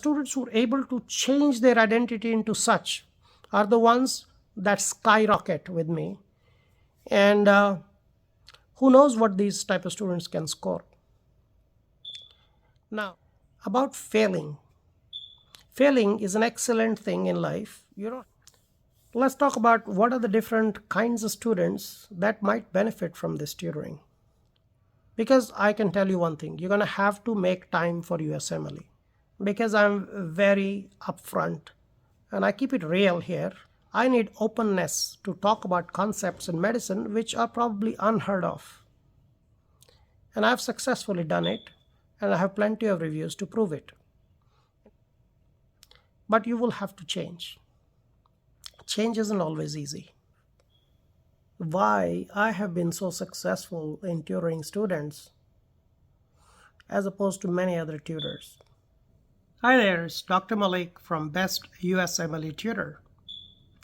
Students who are able to change their identity into such are the ones that skyrocket with me. And who knows what these type of students can score. Now, about failing. Failing is an excellent thing in life. Let's talk about what are the different kinds of students that might benefit from this tutoring. Because I can tell you one thing, you're going to have to make time for USMLE. Because I'm very upfront and I keep it real here. I need openness to talk about concepts in medicine which are probably unheard of. And I've successfully done it, and I have plenty of reviews to prove it. But you will have to change. Change isn't always easy. Why I have been so successful in tutoring students as opposed to many other tutors. Hi there, it's Dr. Malik from Best USMLE Tutor.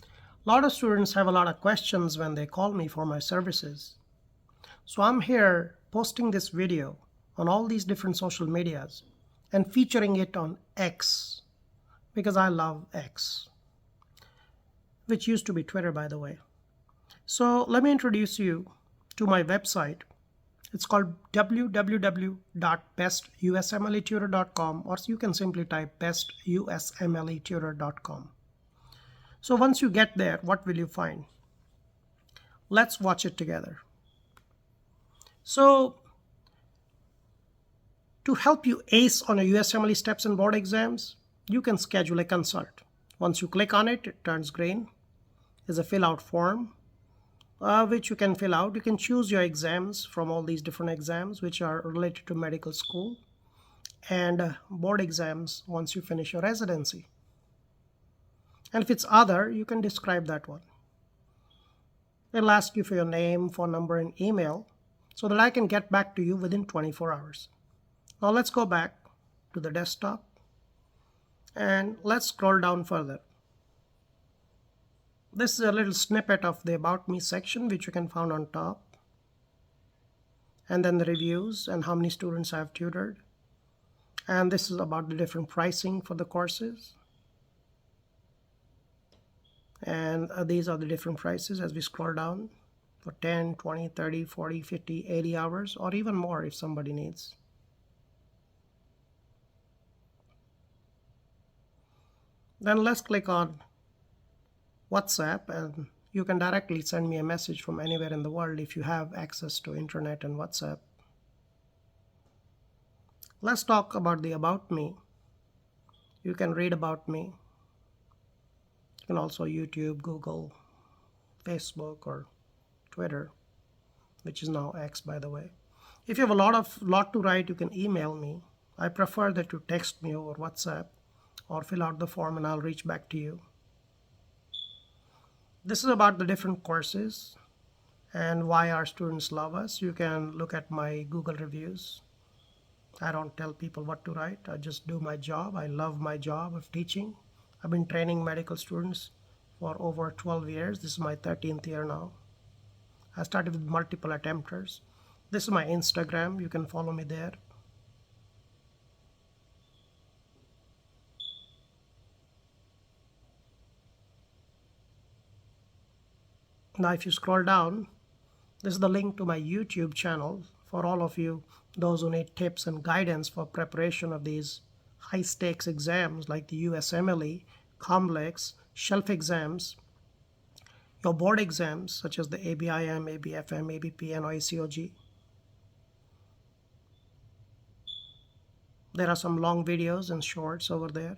A lot of students have a lot of questions when they call me for my services. So I'm here posting this video on all these different social medias and featuring it on X because I love X, which used to be Twitter, by the way. So let me introduce you to my website. It's called www.bestusmletutor.com, or you can simply type bestusmletutor.com. So once you get there, what will you find? Let's watch it together. So to help you ace on your USMLE steps and board exams, you can schedule a consult. Once you click on it, it turns green. There's a fill out form which you can fill out. You can choose your exams from all these different exams which are related to medical school, and board exams once you finish your residency. And if it's other, you can describe that one. It'll ask you for your name, phone number, and email so that I can get back to you within 24 hours. Now let's go back to the desktop and let's scroll down further. This is a little snippet of the About Me section which you can find on top. And then the reviews and how many students I have tutored. And this is about the different pricing for the courses. And these are the different prices as we scroll down for 10, 20, 30, 40, 50, 80 hours, or even more if somebody needs. Then let's click on WhatsApp, and you can directly send me a message from anywhere in the world if you have access to internet and WhatsApp. Let's talk about the About Me. You can read about me. You can also YouTube, Google, Facebook, or Twitter, which is now X, by the way. If you have a lot to write, you can email me. I prefer that you text me over WhatsApp or fill out the form and I'll reach back to you. This is about the different courses and why our students love us. You can look at my Google reviews. I don't tell people what to write. I just do my job. I love my job of teaching. I've been training medical students for over 12 years. This is my 13th year now. I started with multiple attempters. This is my Instagram. You can follow me there. Now if you scroll down, this is the link to my YouTube channel for all of you, those who need tips and guidance for preparation of these high stakes exams like the USMLE, complex, shelf exams, your board exams such as the ABIM, ABFM, ABPN, or ACOG. There are some long videos and shorts over there.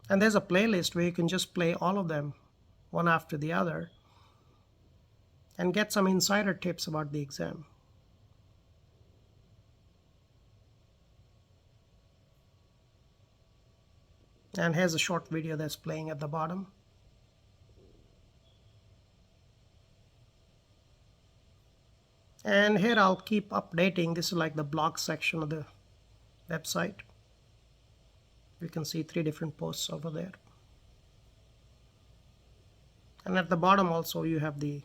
And there's a playlist where you can just play all of them one after the other and get some insider tips about the exam. And here's a short video that's playing at the bottom. And here I'll keep updating. This is like the blog section of the website. You can see 3 different posts over there. And at the bottom also you have the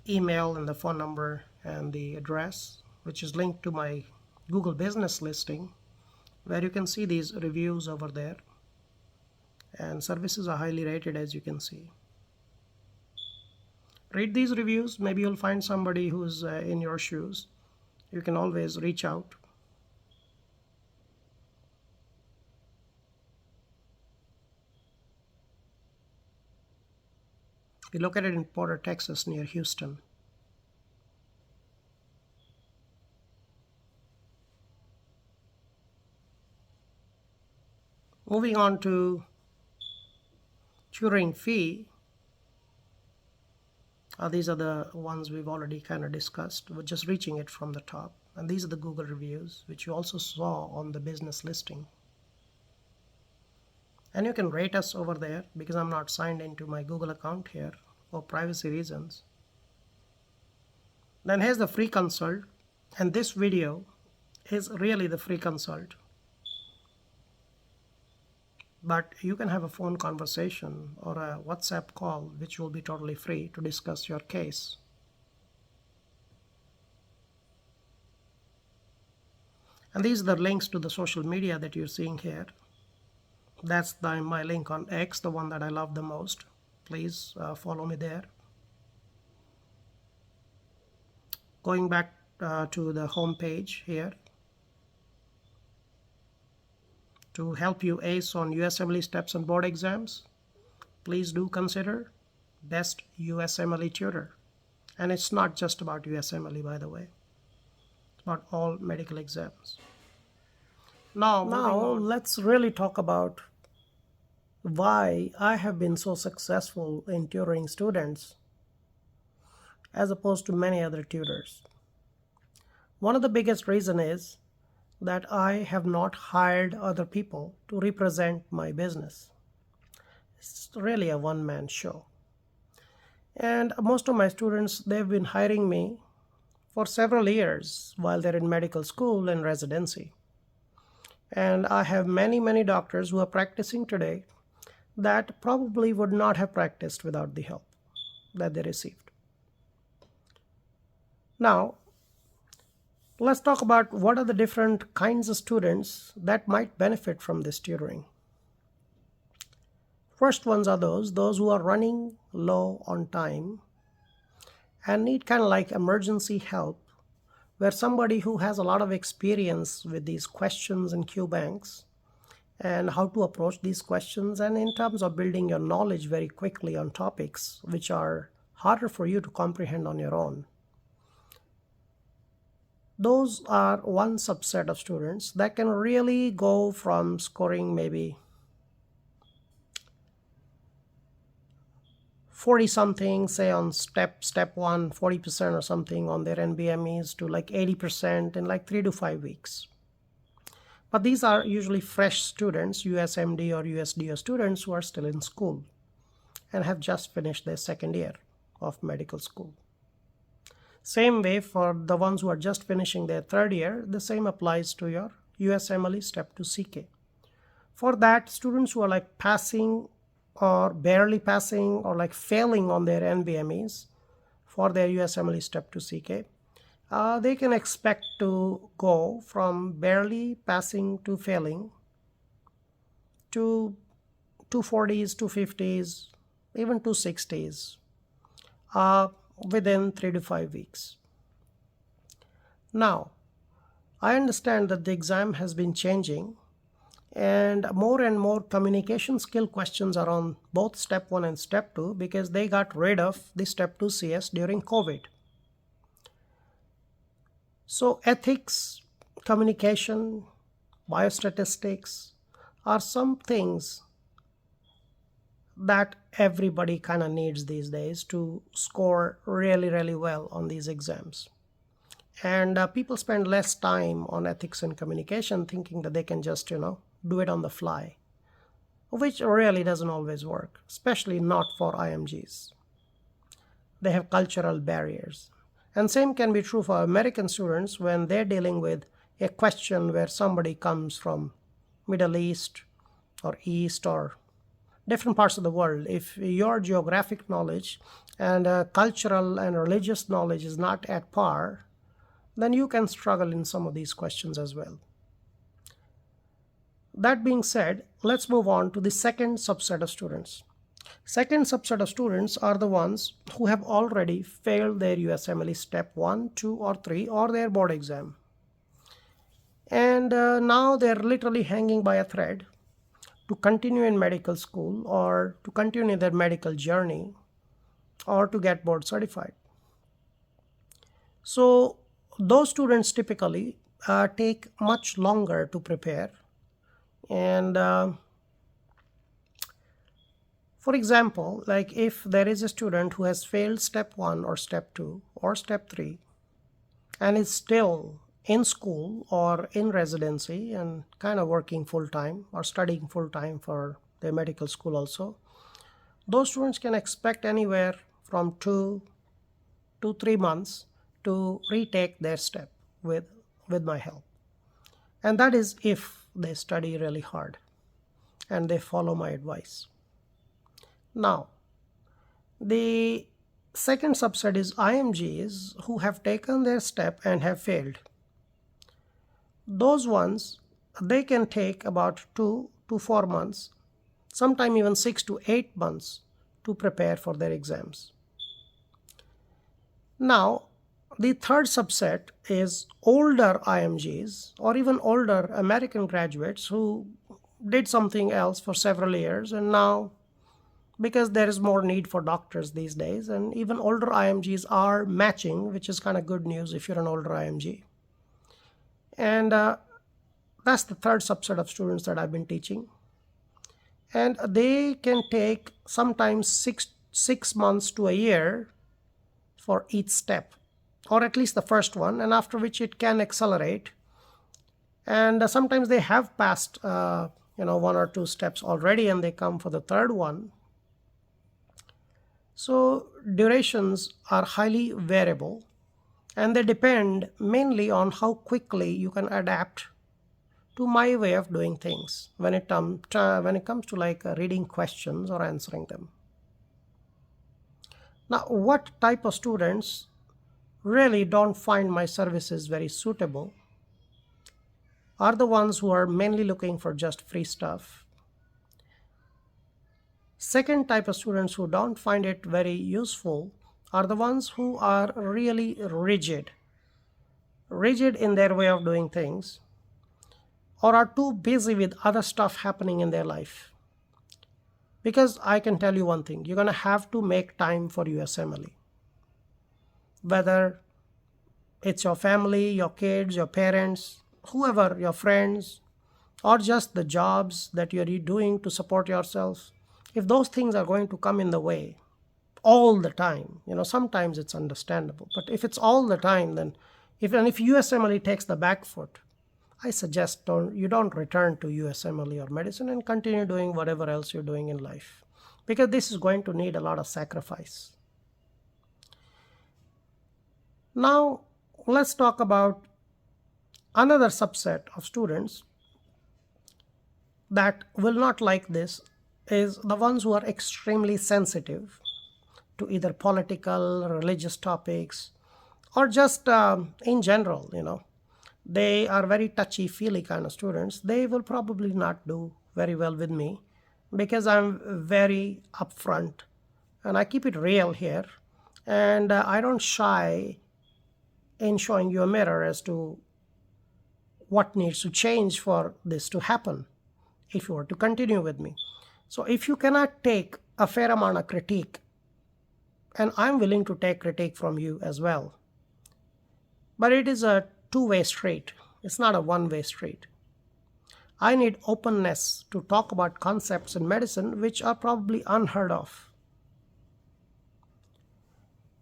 email and the phone number and the address, which is linked to my Google business listing, where you can see these reviews over there, and services are highly rated, as you can see. Read these reviews. Maybe you'll find somebody who's in your shoes. You can always reach out. We're located in Porter, Texas, near Houston. Moving on to tutoring fee. These are the ones we've already kind of discussed. We're just reaching it from the top. And these are the Google reviews, which you also saw on the business listing. And you can rate us over there because I'm not signed into my Google account here for privacy reasons. Then here's the free consult. And this video is really the free consult. But you can have a phone conversation or a WhatsApp call, which will be totally free, to discuss your case. And these are the links to the social media that you're seeing here. That's my link on X, the one that I love the most. Please follow me there. Going back to the home page here. To help you ace on USMLE steps and board exams, please do consider Best USMLE Tutor. And it's not just about USMLE, by the way. It's about all medical exams. Now let's really talk about why I have been so successful in tutoring students as opposed to many other tutors. One of the biggest reasons is that I have not hired other people to represent my business. It's really a one-man show. And most of my students, they've been hiring me for several years while they're in medical school and residency. And I have many doctors who are practicing today that probably would not have practiced without the help that they received. Now, let's talk about what are the different kinds of students that might benefit from this tutoring. First ones are those who are running low on time and need kind of like emergency help, where somebody who has a lot of experience with these questions and Q banks and how to approach these questions, and in terms of building your knowledge very quickly on topics which are harder for you to comprehend on your own. Those are one subset of students that can really go from scoring maybe 40 something, say on step 1, 40% or something on their NBMEs, to like 80% in like 3 to 5 weeks. But these are usually fresh students, USMD or USDO students who are still in school and have just finished their second year of medical school. Same way for the ones who are just finishing their third year, the same applies to your USMLE Step 2 CK. For that, students who are like passing or barely passing or like failing on their NBMEs for their USMLE Step 2 CK, they can expect to go from barely passing to failing to 240s, 250s, even 260s. Within 3 to 5 weeks. Now, I understand that the exam has been changing and more communication skill questions are on both Step 1 and Step 2 because they got rid of the Step 2 CS during COVID. So ethics, communication, biostatistics are some things that everybody kind of needs these days to score really well on these exams. And people spend less time on ethics and communication thinking that they can just, do it on the fly, which really doesn't always work, especially not for IMGs. They have cultural barriers. And same can be true for American students when they're dealing with a question where somebody comes from Middle East or East or different parts of the world. If your geographic knowledge and cultural and religious knowledge is not at par, then you can struggle in some of these questions as well. That being said, let's move on to the second subset of students. Second subset of students are the ones who have already failed their USMLE step 1, 2 or 3 or their board exam. And now they're literally hanging by a thread to continue in medical school or to continue their medical journey or to get board certified. So those students typically take much longer to prepare. And for example, like if there is a student who has failed step 1 or step 2 or step 3 and is still in school or in residency and kind of working full-time or studying full-time for their medical school also, those students can expect anywhere from 2 to 3 months to retake their step with my help. And that is if they study really hard and they follow my advice. Now, the second subset is IMGs who have taken their step and have failed. Those ones, they can take about 2 to 4 months, sometimes even 6 to 8 months to prepare for their exams. Now, the third subset is older IMGs or even older American graduates who did something else for several years, and now, because there is more need for doctors these days, and even older IMGs are matching, which is kind of good news if you're an older IMG. And that's the third subset of students that I've been teaching. And they can take sometimes six months to a year for each step, or at least the first one, and after which it can accelerate. And sometimes they have passed 1 or 2 steps already and they come for the third one. So durations are highly variable, and they depend mainly on how quickly you can adapt to my way of doing things when it comes to like reading questions or answering them. Now, what type of students really don't find my services very suitable are the ones who are mainly looking for just free stuff. Second type of students who don't find it very useful are the ones who are really rigid in their way of doing things, or are too busy with other stuff happening in their life. Because I can tell you one thing, you're going to have to make time for USMLE. Whether it's your family, your kids, your parents, whoever, your friends, or just the jobs that you're doing to support yourself, if those things are going to come in the way all the time, sometimes it's understandable. But if it's all the time, then if USMLE takes the back foot, I suggest you don't return to USMLE or medicine and continue doing whatever else you're doing in life, because this is going to need a lot of sacrifice. Now, let's talk about another subset of students that will not like this, is the ones who are extremely sensitive to either political, religious topics, or just in general, They are very touchy-feely kind of students. They will probably not do very well with me because I'm very upfront and I keep it real here. And I don't shy in showing you a mirror as to what needs to change for this to happen if you were to continue with me. So if you cannot take a fair amount of critique, and I'm willing to take critique from you as well, but it is a two-way street. It's not a one-way street. I need openness to talk about concepts in medicine which are probably unheard of.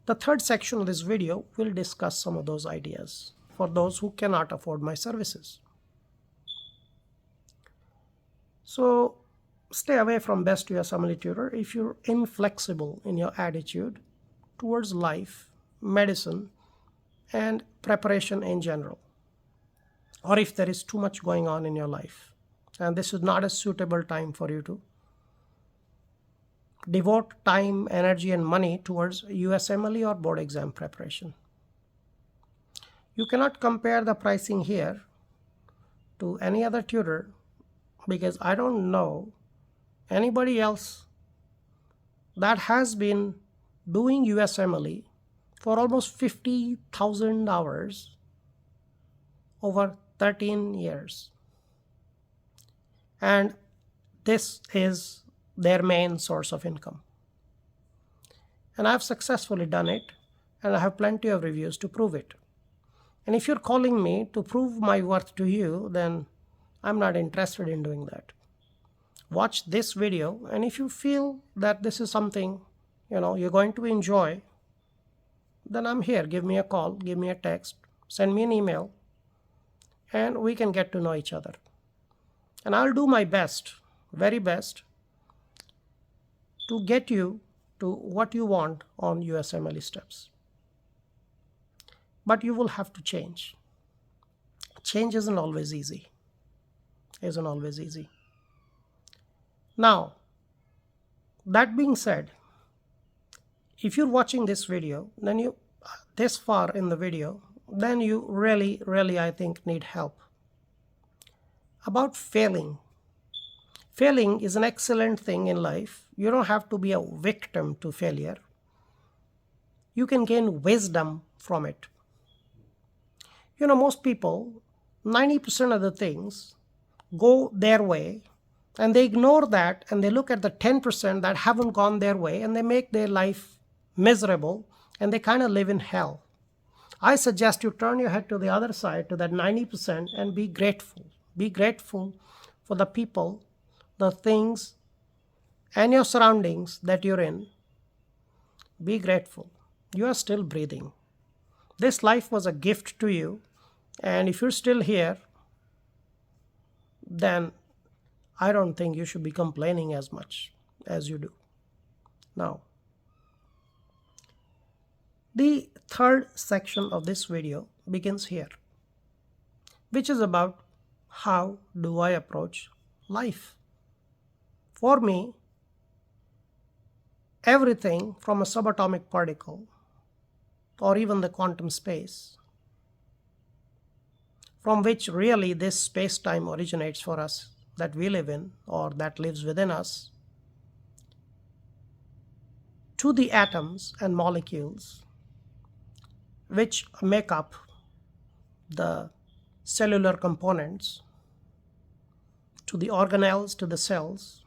The third section of this video will discuss some of those ideas for those who cannot afford my services. So stay away from Best USMLE Tutor if you're inflexible in your attitude towards life, medicine, and preparation in general, or if there is too much going on in your life and this is not a suitable time for you to devote time, energy, and money towards USMLE or board exam preparation. You cannot compare the pricing here to any other tutor because I don't know anybody else that has been doing USMLE for almost 50,000 hours over 13 years. And this is their main source of income. And I've successfully done it, and I have plenty of reviews to prove it. And if you're calling me to prove my worth to you, then I'm not interested in doing that. Watch this video, and if you feel that this is something you're going to enjoy, then I'm here. Give me a call, give me a text, send me an email, and we can get to know each other. And I'll do my best, very best, to get you to what you want on USMLE steps. But you will have to change. Change isn't always easy. Now, that being said, if you're watching this video, then you this far in the video, then you really, I think, need help. About failing. Failing is an excellent thing in life. You don't have to be a victim to failure. You can gain wisdom from it. Most people, 90% of the things go their way, and they ignore that, and they look at the 10% that haven't gone their way, and they make their life miserable, and they kind of live in hell. I suggest you turn your head to the other side, to that 90%, and be grateful. Be grateful for the people, the things, and your surroundings that you're in. Be grateful. You are still breathing. This life was a gift to you, and if you're still here, then I don't think you should be complaining as much as you do. Now, the third section of this video begins here, which is about how do I approach life. For me, everything from a subatomic particle or even the quantum space, from which really this space-time originates for us, that we live in or that lives within us, to the atoms and molecules which make up the cellular components, to the organelles, to the cells,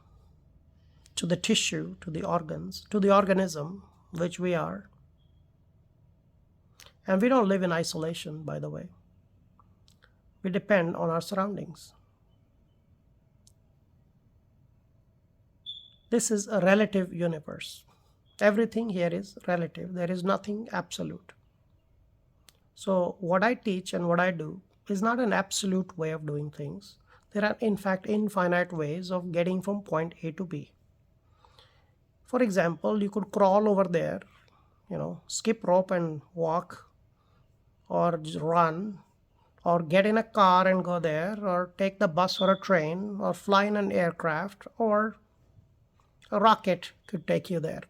to the tissue, to the organs, to the organism, which we are. And we don't live in isolation, by the way. We depend on our surroundings. This is a relative universe. Everything here is relative. There is nothing absolute. So what I teach and what I do is not an absolute way of doing things. There are, in fact, infinite ways of getting from point A to B. For example, you could crawl over there, skip rope and walk, or run, or get in a car and go there, or take the bus or a train, or fly in an aircraft, or a rocket could take you there,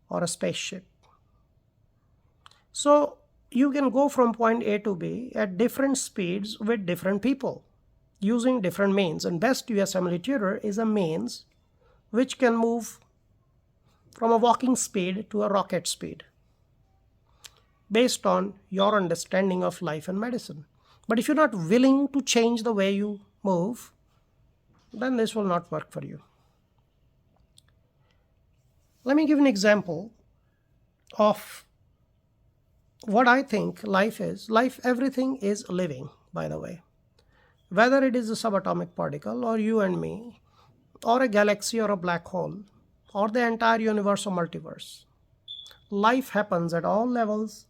or a spaceship. So you can go from point A to B at different speeds with different people using different means. And best USMLE tutor is a means which can move from a walking speed to a rocket speed based on your understanding of life and medicine. But if you're not willing to change the way you move, then this will not work for you. Let me give an example of what I think life is. Life, everything is living, by the way. Whether it is a subatomic particle, or you and me, or a galaxy, or a black hole, or the entire universe or multiverse, life happens at all levels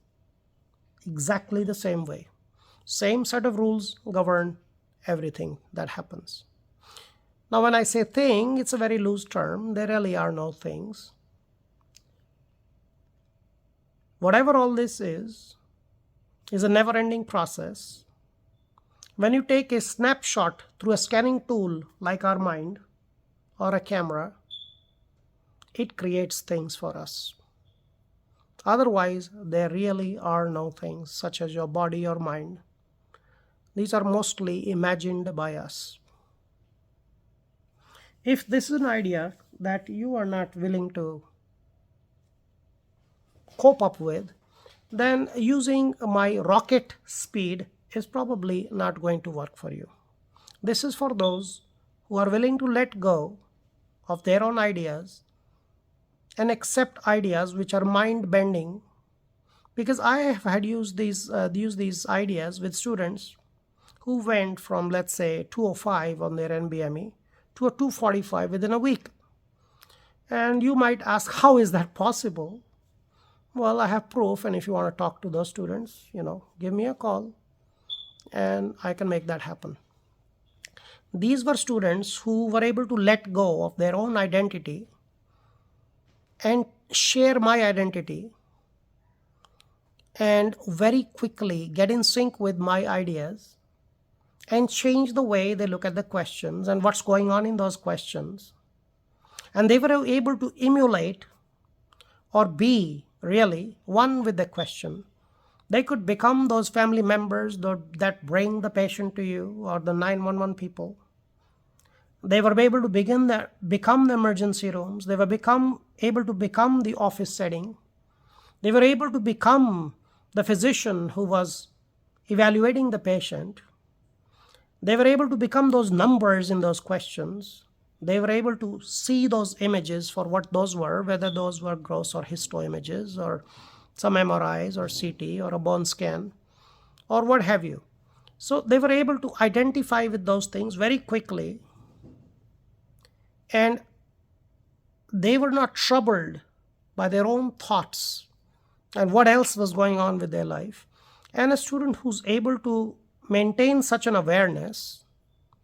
exactly the same way. Same set of rules govern everything that happens. Now, when I say thing, it's a very loose term. There really are no things. Whatever all this is a never-ending process. When you take a snapshot through a scanning tool like our mind or a camera, it creates things for us. Otherwise, there really are no things such as your body or mind. These are mostly imagined by us. If this is an idea that you are not willing to cope up with, then using my rocket speed is probably not going to work for you. This is for those who are willing to let go of their own ideas and accept ideas which are mind bending, because I have had used these ideas with students who went from, let's say, 205 on their NBME to a 245 within a week. And you might ask, how is that possible? Well, I have proof, and if you want to talk to those students, give me a call and I can make that happen. These were students who were able to let go of their own identity and share my identity and very quickly get in sync with my ideas and change the way they look at the questions and what's going on in those questions. And they were able to emulate or be really one with the question. They could become those family members that bring the patient to you, or the 911 people. They were able to become the emergency rooms. They were able to become the office setting. They were able to become the physician who was evaluating the patient. They were able to become those numbers in those questions. They were able to see those images for what those were, whether those were gross or histo images or some MRIs or CT or a bone scan or what have you. So they were able to identify with those things very quickly, and they were not troubled by their own thoughts and what else was going on with their life. And a student who's able to maintain such an awareness,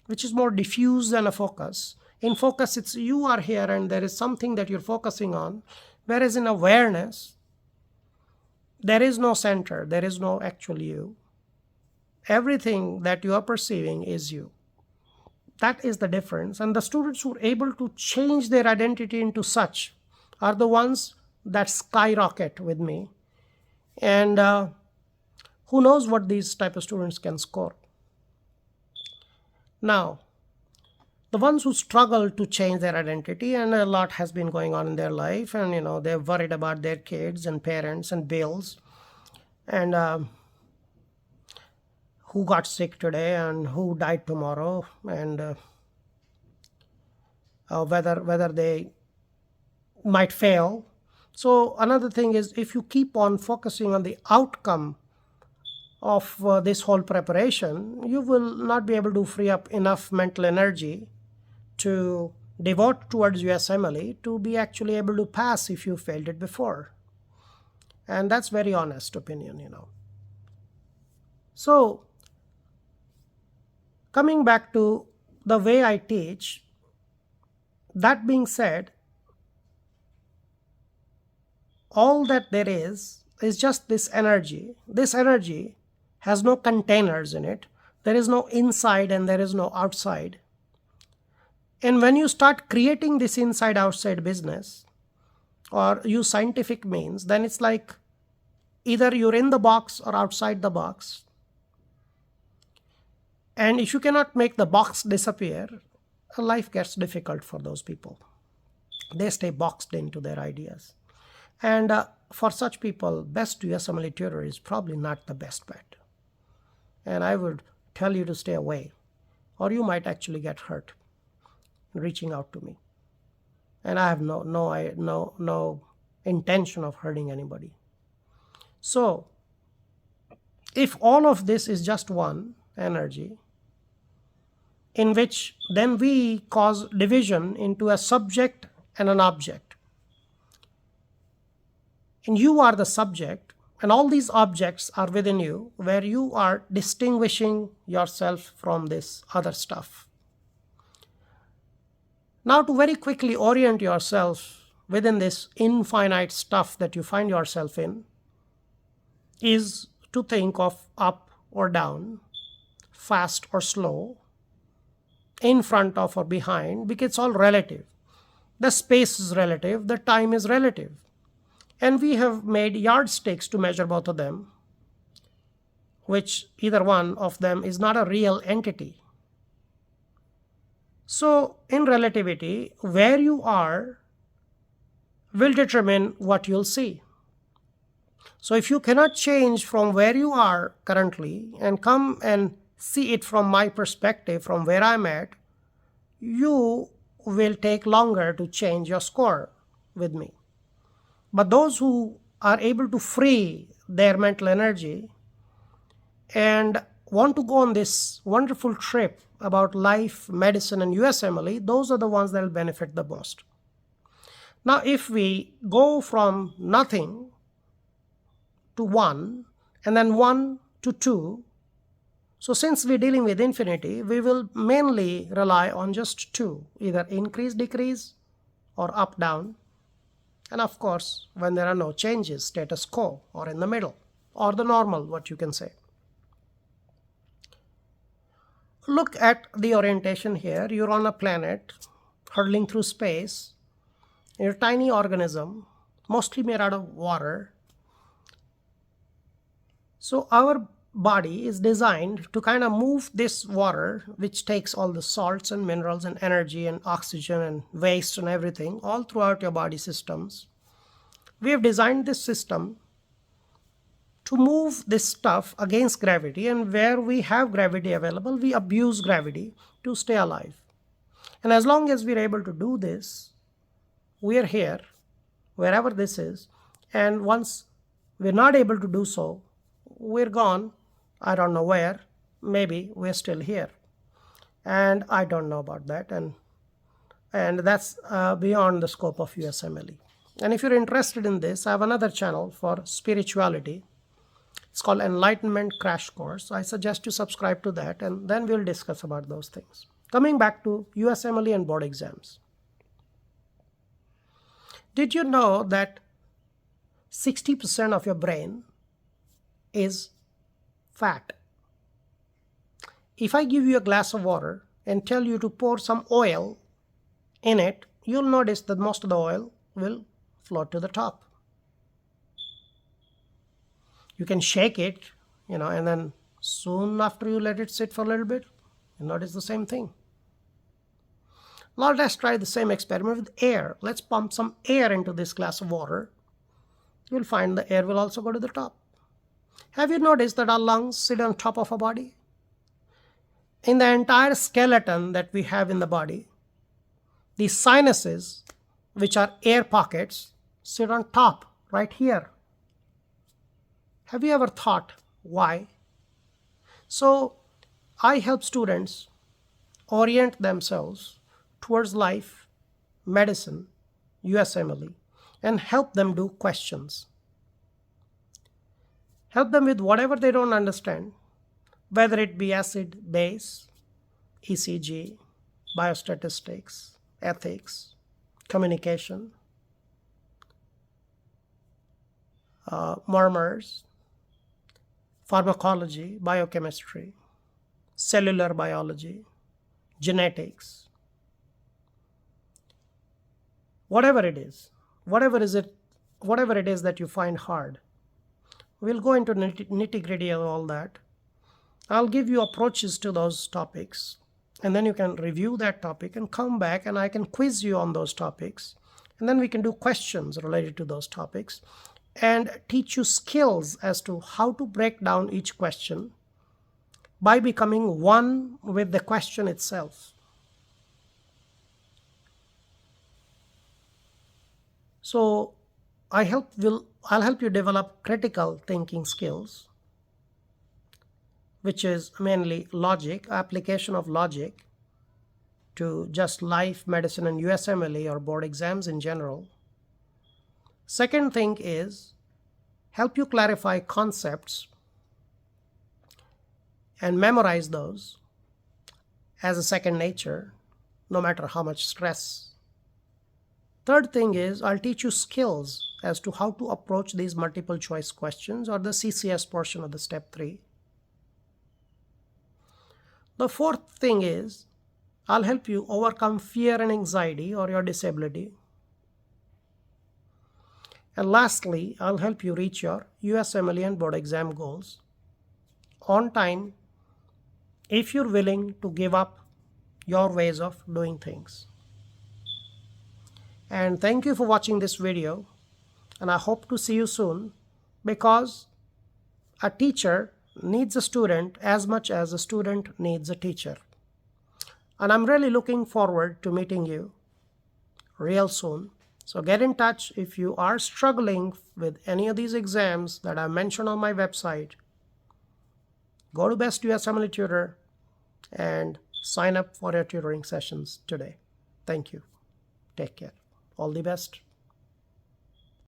which is more diffuse than a focus. In focus, it's you are here and there is something that you're focusing on, whereas in awareness, there is no center, there is no actual you. Everything that you are perceiving is you. That is the difference. And the students who are able to change their identity into such are the ones that skyrocket with me. And who knows what these type of students can score. Now, the ones who struggle to change their identity, and a lot has been going on in their life, and they're worried about their kids and parents and bills, and who got sick today and who died tomorrow, and whether they might fail. So another thing is, if you keep on focusing on the outcome of this whole preparation, you will not be able to free up enough mental energy to devote towards USMLE to be actually able to pass if you failed it before. And that's very honest opinion, So coming back to the way I teach, that being said, all that there is just this energy. This energy has no containers in it. There is no inside and there is no outside. And when you start creating this inside-outside business or use scientific means, then it's like either you're in the box or outside the box. And if you cannot make the box disappear, life gets difficult for those people. They stay boxed into their ideas. And for such people, best USMLE tutor is probably not the best bet. And I would tell you to stay away, or you might actually get hurt reaching out to me. And I have no intention of hurting anybody. So if all of this is just one energy, in which then we cause division into a subject and an object. And you are the subject, and all these objects are within you, where you are distinguishing yourself from this other stuff. Now, to very quickly orient yourself within this infinite stuff that you find yourself in, is to think of up or down, fast or slow, in front of or behind, because it's all relative. The space is relative, the time is relative. And we have made yardsticks to measure both of them. which either one of them is not a real entity. So in relativity, where you are will determine what you'll see. So if you cannot change from where you are currently and come and see it from my perspective, from where I'm at, you will take longer to change your score with me. But those who are able to free their mental energy and want to go on this wonderful trip about life, medicine, and USMLE, those are the ones that will benefit the most. Now, if we go from nothing to 1 and then 1 to 2, so since we're dealing with infinity, we will mainly rely on just 2, either increase, decrease, or up, down. And of course, when there are no changes, status quo, or in the middle, or the normal, what you can say. Look at the orientation here. You're on a planet, hurtling through space. You're a tiny organism, mostly made out of water. So our body is designed to kind of move this water, which takes all the salts and minerals and energy and oxygen and waste and everything all throughout your body systems. We have designed this system to move this stuff against gravity, and where we have gravity available, we abuse gravity to stay alive. And as long as we're able to do this, we're here, wherever this is, and once we're not able to do so, we're gone. I don't know where. Maybe we're still here, and I don't know about that, and that's beyond the scope of USMLE. And if you're interested in this, I have another channel for spirituality. It's called Enlightenment Crash Course. I suggest you subscribe to that, and then we'll discuss about those things. Coming back to USMLE and board exams. Did you know that 60% of your brain is fat? If I give you a glass of water and tell you to pour some oil in it, you'll notice that most of the oil will float to the top. You can shake it, and then soon after you let it sit for a little bit, you notice the same thing. Now let's try the same experiment with air. Let's pump some air into this glass of water. You'll find the air will also go to the top. Have you noticed that our lungs sit on top of our body? In the entire skeleton that we have in the body, the sinuses, which are air pockets, sit on top, right here. Have you ever thought why? So I help students orient themselves towards life, medicine, USMLE, and help them do questions. Help them with whatever they don't understand, whether it be acid, base, ECG, biostatistics, ethics, communication, murmurs, pharmacology, biochemistry, cellular biology, genetics, whatever it is that you find hard. We'll go into nitty-gritty of all that. I'll give you approaches to those topics, and then you can review that topic and come back, and I can quiz you on those topics, and then we can do questions related to those topics and teach you skills as to how to break down each question by becoming one with the question itself. So I'll help you develop critical thinking skills, which is mainly logic, application of logic to just life, medicine, and USMLE or board exams in general. Second thing is help you clarify concepts and memorize those as a second nature, no matter how much stress. Third thing is I'll teach you skills as to how to approach these multiple choice questions, or the CCS portion of the step 3. The fourth thing is I'll help you overcome fear and anxiety or your disability. And lastly, I'll help you reach your USMLE and board exam goals. on time if you're willing to give up your ways of doing things. And thank you for watching this video, and I hope to see you soon, because a teacher needs a student as much as a student needs a teacher. And I'm really looking forward to meeting you real soon. So get in touch if you are struggling with any of these exams that I mentioned on my website. Go to Best USMLE Tutor and sign up for your tutoring sessions today. Thank you. Take care. All the best.